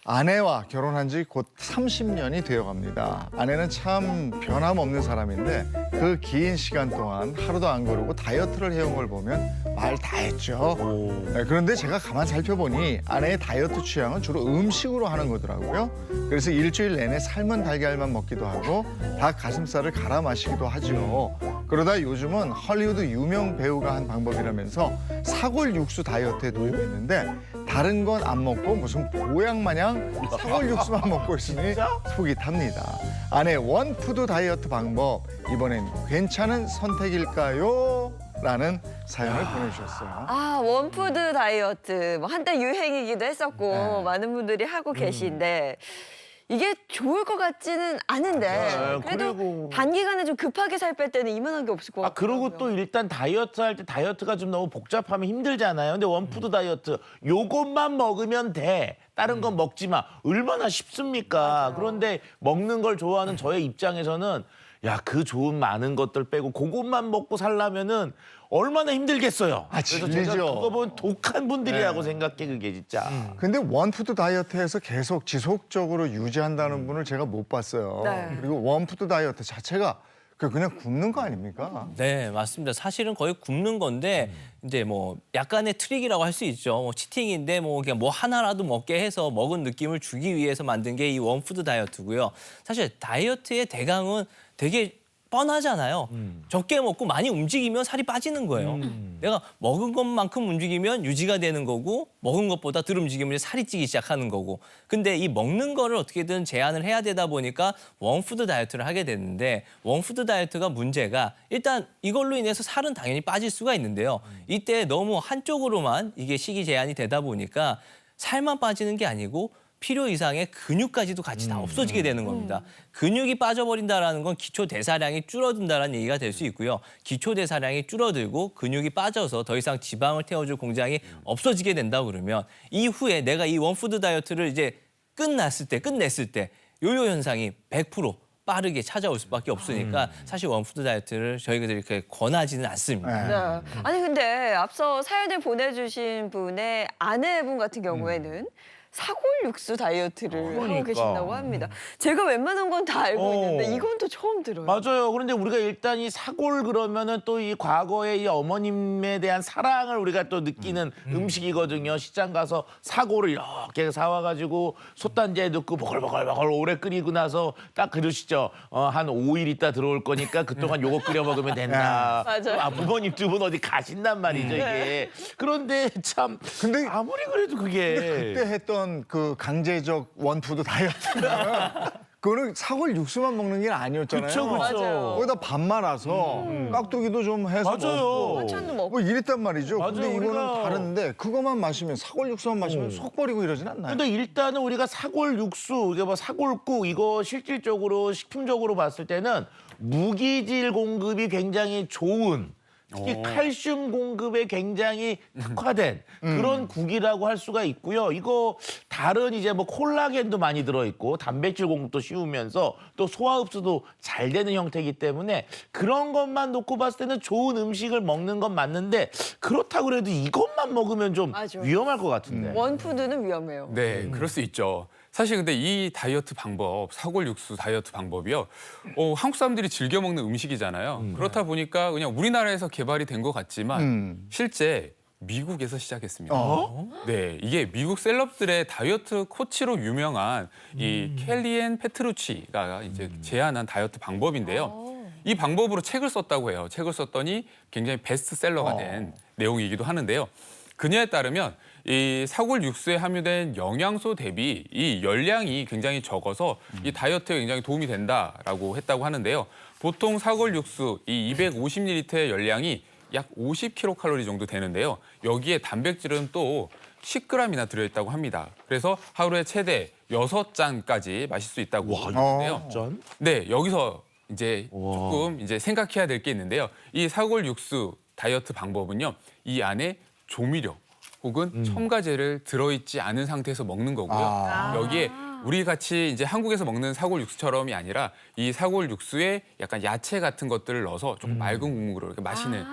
아내와 결혼한 지 곧 30년이 되어 갑니다. 아내는 참 변함없는 사람인데 그 긴 시간 동안 하루도 안 거르고 다이어트를 해온 걸 보면 말 다 했죠. 네, 그런데 제가 가만 살펴보니 아내의 다이어트 취향은 주로 음식으로 하는 거더라고요. 그래서 일주일 내내 삶은 달걀만 먹기도 하고 닭 가슴살을 갈아 마시기도 하죠. 그러다 요즘은 헐리우드 유명 배우가 한 방법이라면서 사골 육수 다이어트에 도입했는데 다른 건 안 먹고 무슨 보양 마냥 사골 육수만 먹고 있으니 속이 탑니다. 아내 원푸드 다이어트 방법 이번엔 괜찮은 선택일까요? 라는 사연을 보내주셨어요. 아, 원푸드 다이어트. 뭐 한때 유행이기도 했었고 네. 많은 분들이 하고 계신데 이게 좋을 것 같지는 않은데 네, 그래도 그리고- 단기간에 좀 급하게 살 뺄 때는 이만한 게 없을 것 같아요. 그리고 또 일단 다이어트 할 때 다이어트가 좀 너무 복잡하면 힘들잖아요. 근데 원푸드 다이어트 요것만 먹으면 돼. 다른 건 먹지 마. 얼마나 쉽습니까? 그런데 먹는 걸 좋아하는 저의 입장에서는 야, 그 좋은 많은 것들 빼고 그것만 먹고 살려면은 얼마나 힘들겠어요. 그래서 제가 진리죠. 그거 보면 독한 분들이라고 네. 생각해, 그게 진짜. 근데 원푸드 다이어트에서 계속 지속적으로 유지한다는 분을 제가 못 봤어요. 네. 그리고 원푸드 다이어트 자체가 그냥 굶는 거 아닙니까? 네, 맞습니다. 사실은 거의 굶는 건데 이제 뭐 약간의 트릭이라고 할 수 있죠. 뭐 치팅인데 뭐 그냥 뭐 하나라도 먹게 해서 먹은 느낌을 주기 위해서 만든 게 이 원푸드 다이어트고요. 사실 다이어트의 대강은 되게 뻔하잖아요. 적게 먹고 많이 움직이면 살이 빠지는 거예요. 내가 먹은 것만큼 움직이면 유지가 되는 거고 먹은 것보다 덜 움직이면 이제 살이 찌기 시작하는 거고. 근데 이 먹는 거를 어떻게든 제한을 해야 되다 보니까 원푸드 다이어트를 하게 됐는데 원푸드 다이어트가 문제가 일단 이걸로 인해서 살은 당연히 빠질 수가 있는데요. 이때 너무 한쪽으로만 이게 식이 제한이 되다 보니까 살만 빠지는 게 아니고 필요 이상의 근육까지도 같이 다 없어지게 되는 겁니다. 근육이 빠져버린다는 건 기초 대사량이 줄어든다는 얘기가 될 수 있고요. 기초 대사량이 줄어들고 근육이 빠져서 더 이상 지방을 태워줄 공장이 없어지게 된다 그러면 이후에 내가 이 원푸드 다이어트를 이제 끝냈을 때 요요 현상이 100% 빠르게 찾아올 수밖에 없으니까 사실 원푸드 다이어트를 저희가 이렇게 권하지는 않습니다. 네. 아니 근데 앞서 사연을 보내주신 분의 아내분 같은 경우에는 사골 육수 다이어트를 하고 그러니까. 계신다고 합니다. 제가 웬만한 건 다 알고 있는데 이건 또 처음 들어요. 맞아요. 그런데 우리가 일단 이 사골 그러면은 또 이 과거의 이 어머님에 대한 사랑을 우리가 또 느끼는 음식이거든요. 시장 가서 사골을 이렇게 사와가지고 솥단지에 넣고 버글버글버글 오래 끓이고 나서 딱 그러시죠. 한 5일 있다 들어올 거니까 그동안 요거 끓여 먹으면 된다. 맞아요. 부모님 두 분 어디 가신단 말이죠, 이게. 그런데 참 근데- 아무리 그래도 그게 그때 했던 그 강제적 원푸드 다이어트는 그거는 사골 육수만 먹는 게 아니었잖아요. 그쵸, 그쵸. 맞아요. 거기다 밥 말아서 깍두기도 좀 해서 맞아요. 먹고 반찬도 먹고. 뭐 이랬단 말이죠. 맞아요, 근데 이거는 우리가- 다른데 그거만 마시면 사골 육수만 마시면 속 버리고 이러진 않나요? 근데 일단은 우리가 사골 육수, 이게 뭐 사골국 이거 실질적으로 식품적으로 봤을 때는 무기질 공급이 굉장히 좋은 특히 칼슘 공급에 굉장히 특화된 그런 국이라고 할 수가 있고요. 이거 다른 이제 뭐 콜라겐도 많이 들어있고 단백질 공급도 쉬우면서 또 소화 흡수도 잘 되는 형태이기 때문에 그런 것만 놓고 봤을 때는 좋은 음식을 먹는 건 맞는데 그렇다고 해도 이것만 먹으면 좀 맞아. 위험할 것 같은데. 원푸드는 위험해요. 네, 그럴 수 있죠. 사실 근데 이 다이어트 방법, 사골 육수 다이어트 방법이요. 한국 사람들이 즐겨 먹는 음식이잖아요. 그렇다 보니까 그냥 우리나라에서 개발이 된 것 같지만 실제 미국에서 시작했습니다. 네, 이게 미국 셀럽들의 다이어트 코치로 유명한 이 켈리앤 페트루치가 이제 제안한 다이어트 방법인데요. 이 방법으로 책을 썼다고 해요. 책을 썼더니 굉장히 베스트셀러가 된 내용이기도 하는데요. 그녀에 따르면 이 사골 육수에 함유된 영양소 대비 이 열량이 굉장히 적어서 이 다이어트에 굉장히 도움이 된다라고 했다고 하는데요. 보통 사골 육수 이 250ml의 열량이 약 50kcal 정도 되는데요. 여기에 단백질은 또 10g이나 들어있다고 합니다. 그래서 하루에 최대 6잔까지 마실 수 있다고 하는데요. 전? 네, 여기서 이제 조금 이제 생각해야 될 게 있는데요. 이 사골 육수 다이어트 방법은요. 이 안에 조미료 혹은 첨가제를 들어있지 않은 상태에서 먹는 거고요. 여기에 우리 같이 이제 한국에서 먹는 사골 육수처럼이 아니라 이 사골 육수에 약간 야채 같은 것들을 넣어서 조금 맑은 국물로 이렇게 마시는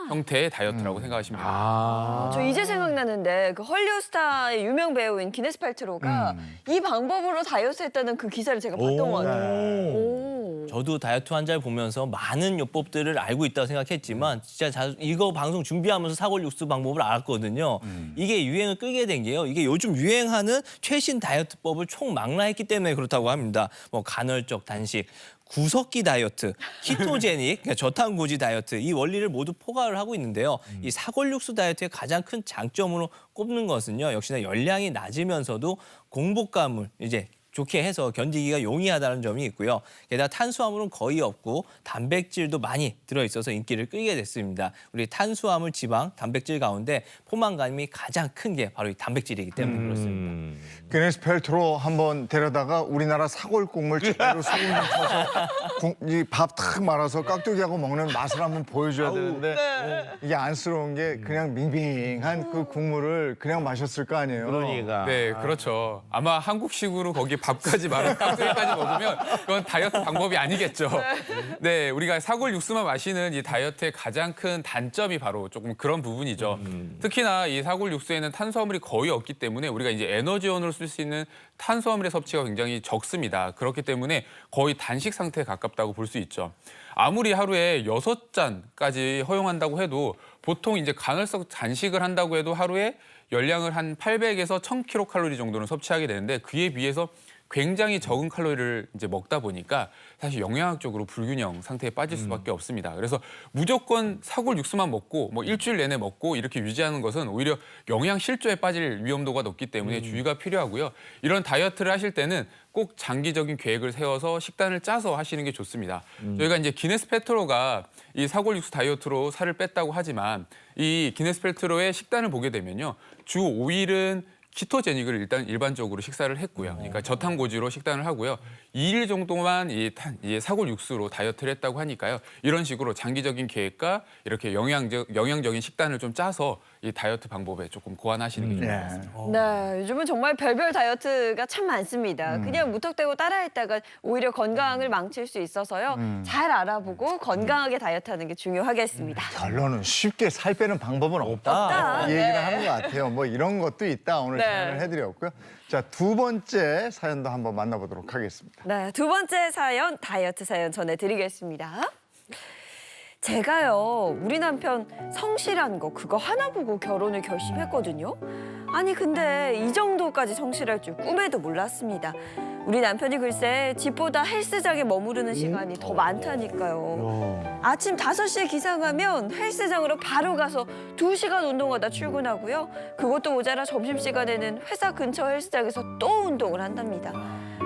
형태의 다이어트라고 생각하시면 됩니다. 아. 저 이제 생각나는데 그 헐리우드 스타의 유명 배우인 기네스 팔트로가 이 방법으로 다이어트 했다는 그 기사를 제가 봤던 것 같아요. 오. 저도 다이어트 환자를 보면서 많은 요법들을 알고 있다고 생각했지만 진짜 이거 방송 준비하면서 사골 육수 방법을 알았거든요. 이게 유행을 끌게 된 게요. 이게 요즘 유행하는 최신 다이어트법을 총망라했기 때문에 그렇다고 합니다. 뭐 간헐적 단식, 구석기 다이어트, 키토제닉, 그러니까 저탄고지 다이어트 이 원리를 모두 포괄을 하고 있는데요. 이 사골육수 다이어트의 가장 큰 장점으로 꼽는 것은요. 역시나 열량이 낮으면서도 공복감을 이제 좋게 해서 견디기가 용이하다는 점이 있고요. 게다가 탄수화물은 거의 없고 단백질도 많이 들어있어서 인기를 끌게 됐습니다. 우리 탄수화물, 지방, 단백질 가운데 포만감이 가장 큰 게 바로 이 단백질이기 때문에 그렇습니다. 기네스 펠트로 한번 데려다가 우리나라 사골 국물 제대로 소금 좀 쳐서 밥 탁 말아서 깍두기하고 먹는 맛을 한번 보여줘야 되는데 이게 안쓰러운 게 그냥 밍밍한 그 국물을 그냥 마셨을 거 아니에요. 그러니까. 네, 그렇죠. 아마 한국식으로 거기 밥까지 말아 깍두기까지 먹으면 그건 다이어트 방법이 아니겠죠. 네, 우리가 사골 육수만 마시는 이 다이어트의 가장 큰 단점이 바로 조금 그런 부분이죠. 특히나 이 사골 육수에는 탄수화물이 거의 없기 때문에 우리가 이제 에너지원으로 쓸 수 있는 탄수화물의 섭취가 굉장히 적습니다. 그렇기 때문에 거의 단식 상태에 가깝다고 볼 수 있죠. 아무리 하루에 6잔까지 허용한다고 해도 보통 이제 간헐적 단식을 한다고 해도 하루에 열량을 한 800에서 1000kcal 정도는 섭취하게 되는데 그에 비해서 굉장히 적은 칼로리를 이제 먹다 보니까 사실 영양학적으로 불균형 상태에 빠질 수밖에 없습니다. 그래서 무조건 사골 육수만 먹고 뭐 일주일 내내 먹고 이렇게 유지하는 것은 오히려 영양 실조에 빠질 위험도가 높기 때문에 주의가 필요하고요. 이런 다이어트를 하실 때는 꼭 장기적인 계획을 세워서 식단을 짜서 하시는 게 좋습니다. 저희가 이제 기네스 펠트로가 이 사골 육수 다이어트로 살을 뺐다고 하지만 이 기네스 펠트로의 식단을 보게 되면요. 주 5일은 키토제닉을 일단 일반적으로 식사를 했고요. 그러니까 저탄고지로 식단을 하고요. 2일 정도만 이 사골 육수로 다이어트를 했다고 하니까요. 이런 식으로 장기적인 계획과 이렇게 영양적인 식단을 좀 짜서 이 다이어트 방법에 조금 고안하시는 게 좋을 것 같습니다. 네, 요즘은 정말 별별 다이어트가 참 많습니다. 그냥 무턱대고 따라했다가 오히려 건강을 망칠 수 있어서요. 잘 알아보고 건강하게 다이어트하는 게 중요하겠습니다. 결론은 쉽게 살 빼는 방법은 없다. 이 얘기를 하는 것 같아요. 뭐 이런 것도 있다. 오늘 네. 시간을 해드렸고요. 자, 두 번째 사연도 한번 만나보도록 하겠습니다. 네, 두 번째 사연, 다이어트 사연 전해드리겠습니다. 제가요, 우리 남편 성실한 거 그거 하나 보고 결혼을 결심했거든요. 아니 근데 이 정도까지 성실할 줄 꿈에도 몰랐습니다. 우리 남편이 글쎄 집보다 헬스장에 머무르는 시간이 더 많다니까요. 아침 5시에 기상하면 헬스장으로 바로 가서 2시간 운동하다 출근하고요. 그것도 모자라 점심시간에는 회사 근처 헬스장에서 또 운동을 한답니다.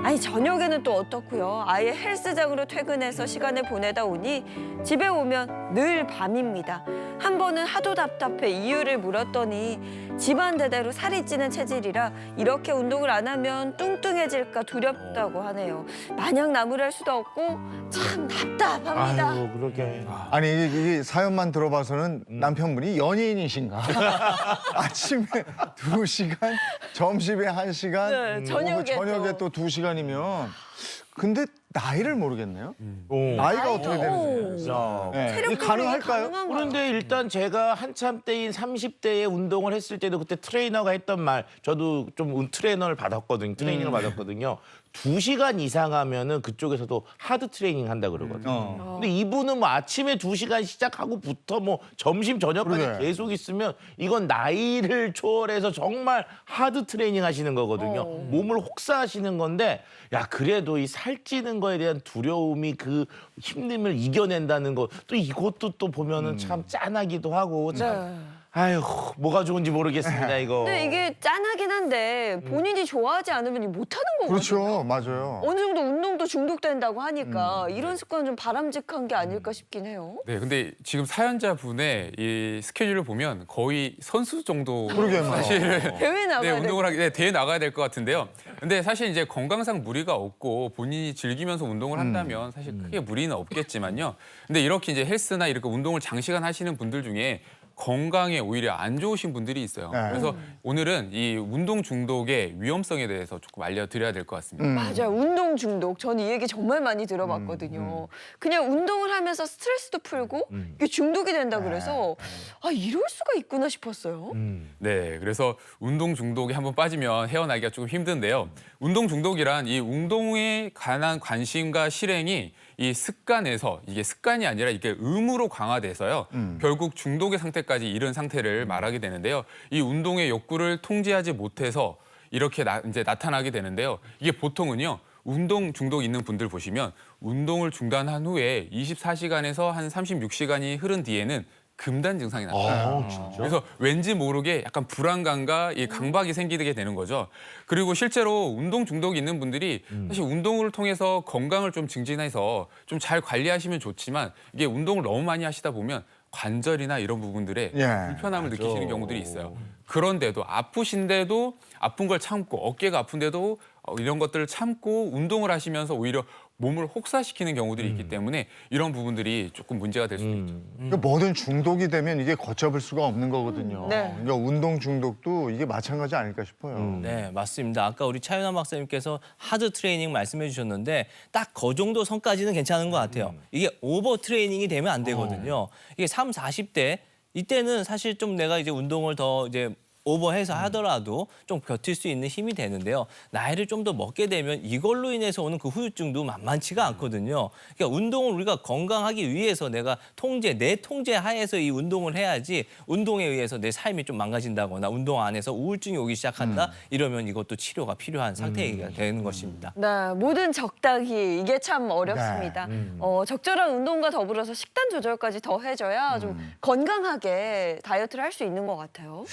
아니 저녁에는 또 어떻고요. 아예 헬스장으로 퇴근해서 시간을 보내다 오니 집에 오면 늘 밤입니다. 한 번은 하도 답답해 이유를 물었더니 집안 대대로 살이 찌는 체질이라 이렇게 운동을 안 하면 뚱뚱해질까 두렵다고 하네요. 마냥 나무랄 수도 없고 참 답답합니다. 아유, 그러게. 아니 이 사연만 들어봐서는 남편분이 연예인이신가? 아침에 2시간, 점심에 1시간, 네, 저녁에 또 2시간이면 근데 나이를 모르겠네요. 오. 나이가 어떻게 되는지. 자, 네. 체력 이게 가능할까요? 가능한 거. 그런데 일단 제가 한참 때인 30대에 운동을 했을 때도 그때 트레이너가 했던 말, 저도 좀 트레이너를 받았거든요. 트레이닝을 받았거든요. 2시간 이상 하면은 그쪽에서도 하드 트레이닝 한다 그러거든요. 근데 이분은 뭐 아침에 2시간 시작하고부터 뭐 점심 저녁까지 그래. 계속 있으면 이건 나이를 초월해서 정말 하드 트레이닝 하시는 거거든요. 몸을 혹사하시는 건데 야 그래도 이 살찌는 거에 대한 두려움이 그 힘듦을 이겨낸다는 거 또 이것도 또 보면은 참 짠하기도 하고 참 아유 뭐가 좋은지 모르겠습니다 이거. 근데 이게 짠하긴 한데 본인이 좋아하지 않으면 못하는 거거든요. 그렇죠, 맞아요. 어느 정도 운동도 중독된다고 하니까 이런 습관은 좀 바람직한 게 아닐까 싶긴 해요. 네, 근데 지금 사연자분의 이 스케줄을 보면 거의 선수 정도 그러게요. 사실 대회 나가야 네, 돼. 운동을 하게 대회 나가야 될 것 같은데요. 근데 사실 이제 건강상 무리가 없고 본인이 즐기면서 운동을 한다면 사실 크게 무리는 없겠지만요. 근데 이렇게 이제 헬스나 이렇게 운동을 장시간 하시는 분들 중에 건강에 오히려 안 좋으신 분들이 있어요. 네. 그래서 오늘은 이 운동 중독의 위험성에 대해서 조금 알려드려야 될 것 같습니다. 맞아요. 운동 중독. 저는 이 얘기 정말 많이 들어봤거든요. 그냥 운동을 하면서 스트레스도 풀고 이게 중독이 된다 그래서 아, 이럴 수가 있구나 싶었어요. 네, 그래서 운동 중독에 한번 빠지면 헤어나기가 조금 힘든데요. 운동 중독이란 이 운동에 관한 관심과 실행이 이 습관에서 이게 습관이 아니라 이게 의무로 강화돼서요. 결국 중독의 상태까지 이른 상태를 말하게 되는데요. 이 운동의 욕구를 통제하지 못해서 이렇게 이제 나타나게 되는데요. 이게 보통은요. 운동 중독 있는 분들 보시면 운동을 중단한 후에 24시간에서 한 36시간이 흐른 뒤에는 금단 증상이 나타나요. 그래서 왠지 모르게 약간 불안감과 이 강박이 생기게 되는 거죠. 그리고 실제로 운동 중독이 있는 분들이 사실 운동을 통해서 건강을 좀 증진해서 좀 잘 관리하시면 좋지만 이게 운동을 너무 많이 하시다 보면 관절이나 이런 부분들에 예. 불편함을 느끼시는 경우들이 있어요. 그런데도 아프신데도 아픈 걸 참고 어깨가 아픈데도 이런 것들을 참고 운동을 하시면서 오히려 몸을 혹사시키는 경우들이 있기 때문에 이런 부분들이 조금 문제가 될 수도 있죠. 그러니까 뭐든 중독이 되면 이게 걷잡을 수가 없는 거거든요. 네. 그러니까 운동 중독도 이게 마찬가지 아닐까 싶어요. 네, 맞습니다. 아까 우리 차윤아 박사님께서 하드 트레이닝 말씀해 주셨는데 딱 그 정도 선까지는 괜찮은 것 같아요. 이게 오버 트레이닝이 되면 안 되거든요. 이게 30, 40대 이때는 사실 좀 내가 이제 운동을 더 이제 오버해서 하더라도 좀 버틸 수 있는 힘이 되는데요. 나이를 좀 더 먹게 되면 이걸로 인해서 오는 그 후유증도 만만치가 않거든요. 그러니까 운동을 우리가 건강하기 위해서 내가 내 통제 하에서 이 운동을 해야지 운동에 의해서 내 삶이 좀 망가진다거나 운동 안에서 우울증이 오기 시작한다 이러면 이것도 치료가 필요한 상태가 되는 것입니다. 네, 뭐든 적당히 이게 참 어렵습니다. 적절한 운동과 더불어서 식단 조절까지 더 해줘야 좀 건강하게 다이어트를 할 수 있는 것 같아요.